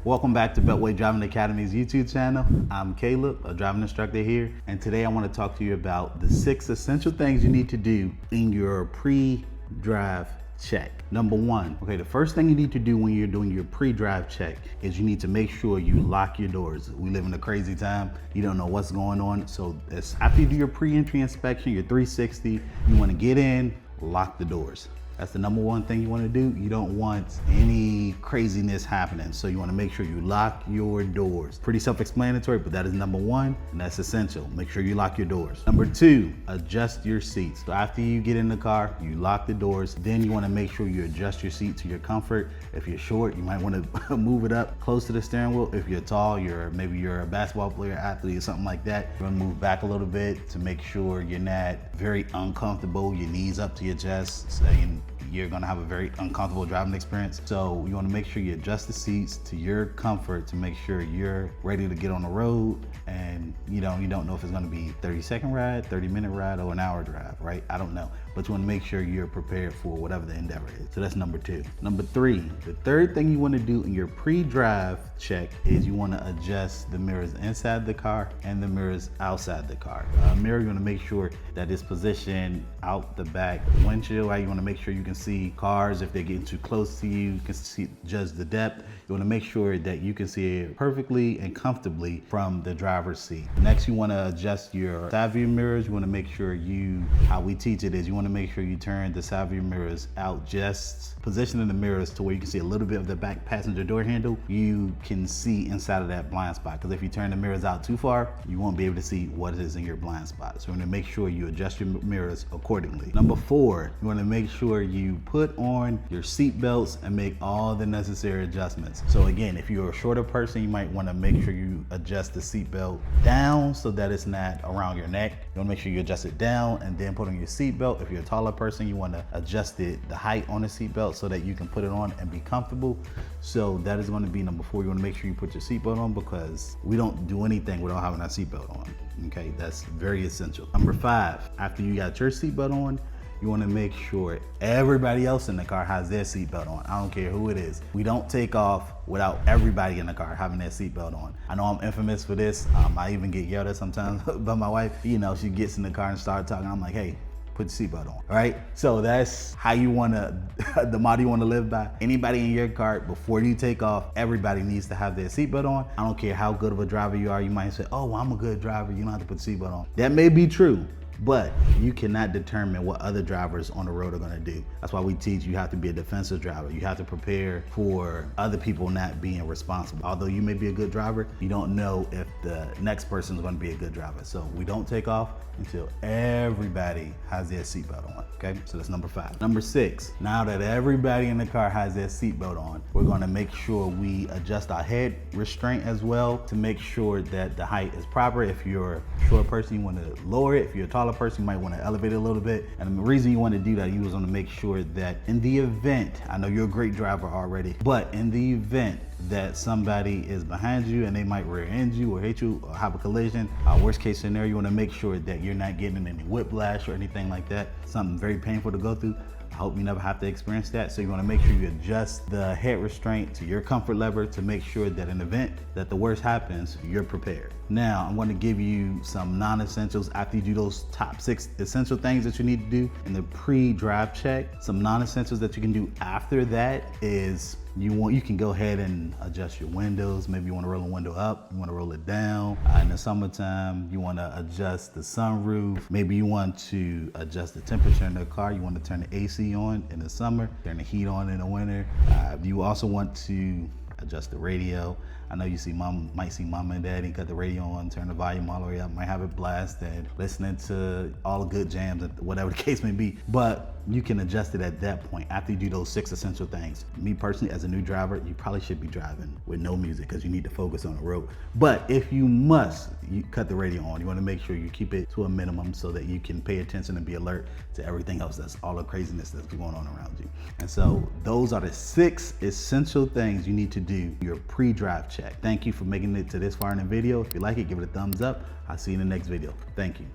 Welcome back to Beltway Driving Academy's YouTube channel. I'm Caleb, a driving instructor here, and today I want to talk to you about the 6 essential things you need to do in your pre-drive check. Number 1, the first thing you need to do when you're doing your pre-drive check is you need to make sure you lock your doors. We live in a crazy time. You don't know what's going on. So after you do your pre-entry inspection, your 360, you want to get in, lock the doors. That's the number 1 thing you want to do. You don't want any craziness happening. So you want to make sure you lock your doors. Pretty self-explanatory, but that is number 1, and that's essential. Make sure you lock your doors. Number 2, adjust your seats. So after you get in the car, you lock the doors. Then you want to make sure you adjust your seat to your comfort. If you're short, you might want to move it up close to the steering wheel. If you're tall, maybe you're a basketball player, athlete, or something like that, you're gonna move back a little bit to make sure you're not very uncomfortable, your knees up to your chest, so you're gonna have a very uncomfortable driving experience. So you wanna make sure you adjust the seats to your comfort to make sure you're ready to get on the road, and you don't know if it's gonna be 30-second ride, 30-minute ride, or an hour drive, right? I don't know, but you wanna make sure you're prepared for whatever the endeavor is. So that's number 2. Number 3, the third thing you wanna do in your pre-drive check is you wanna adjust the mirrors inside the car and the mirrors outside the car. Mirror, you wanna make sure that it's positioned out the back windshield, right? You wanna make sure you can see cars if they're getting too close to you. You can judge the depth. You want to make sure that you can see it perfectly and comfortably from the driver's seat. Next, you want to adjust your side view mirrors. You want to make sure how we teach it is you want to make sure you turn the side view mirrors out, just positioning the mirrors to where you can see a little bit of the back passenger door handle. You can see inside of that blind spot, because if you turn the mirrors out too far, you won't be able to see what is in your blind spot. So you want to make sure you adjust your mirrors accordingly. Number 4, you want to make sure you put on your seat belts and make all the necessary adjustments. So again, if you're a shorter person, you might want to make sure you adjust the seat belt down so that it's not around your neck. You want to make sure you adjust it down and then put on your seat belt. If you're a taller person, you want to adjust the height on the seat belt so that you can put it on and be comfortable. So that is going to be number 4. You want to make sure you put your seat belt on, because we don't do anything without having our seat belt on. Okay, that's very essential. Number 5, after you got your seat belt on, you want to make sure everybody else in the car has their seatbelt on. I don't care who it is. We don't take off without everybody in the car having their seatbelt on. I know I'm infamous for this. I even get yelled at sometimes by my wife. She gets in the car and starts talking. I'm like, hey, put your seatbelt on, all right? So that's how you wanna, the motto you wanna live by. Anybody in your car, before you take off, everybody needs to have their seatbelt on. I don't care how good of a driver you are. You might say, oh, well, I'm a good driver, you don't have to put the seatbelt on. That may be true, but you cannot determine what other drivers on the road are gonna do. That's why we teach you have to be a defensive driver. You have to prepare for other people not being responsible. Although you may be a good driver, you don't know if the next person is gonna be a good driver. So we don't take off until everybody has their seatbelt on, okay? So that's number 5. Number 6, now that everybody in the car has their seatbelt on, we're gonna make sure we adjust our head restraint as well to make sure that the height is proper. If you're a short person, you wanna lower it. If you're a taller person, you might wanna elevate it a little bit. And the reason you wanna do that, you wanna make sure that in the event, I know you're a great driver already, but in the event that somebody is behind you and they might rear end you or hit you or have a collision, worst case scenario, you want to make sure that you're not getting any whiplash or anything like that. Something very painful to go through. I hope you never have to experience that. So you want to make sure you adjust the head restraint to your comfort level to make sure that in the event that the worst happens, you're prepared. Now, I'm going to give you some non-essentials after you do those top 6 essential things that you need to do in the pre-drive check. Some non-essentials that you can do after that is you can go ahead and adjust your windows. Maybe you want to roll a window up, you want to roll it down. In the summertime, you want to adjust the sunroof. Maybe you want to adjust the temperature in the car. You want to turn the AC on in the summer, turn the heat on in the winter. You also want to adjust the radio. I know you might see mom and daddy cut the radio on, turn the volume all the way up, might have it blasted, listening to all the good jams, whatever the case may be. But you can adjust it at that point after you do those 6 essential things. Me personally, as a new driver, you probably should be driving with no music because you need to focus on the road. But if you must, you cut the radio on. You want to make sure you keep it to a minimum so that you can pay attention and be alert to everything else, that's all the craziness that's going on around you. And so those are the 6 essential things you need to do your pre-drive check. Thank you for making it to this far in the video. If you like it, give it a thumbs up. I'll see you in the next video. Thank you.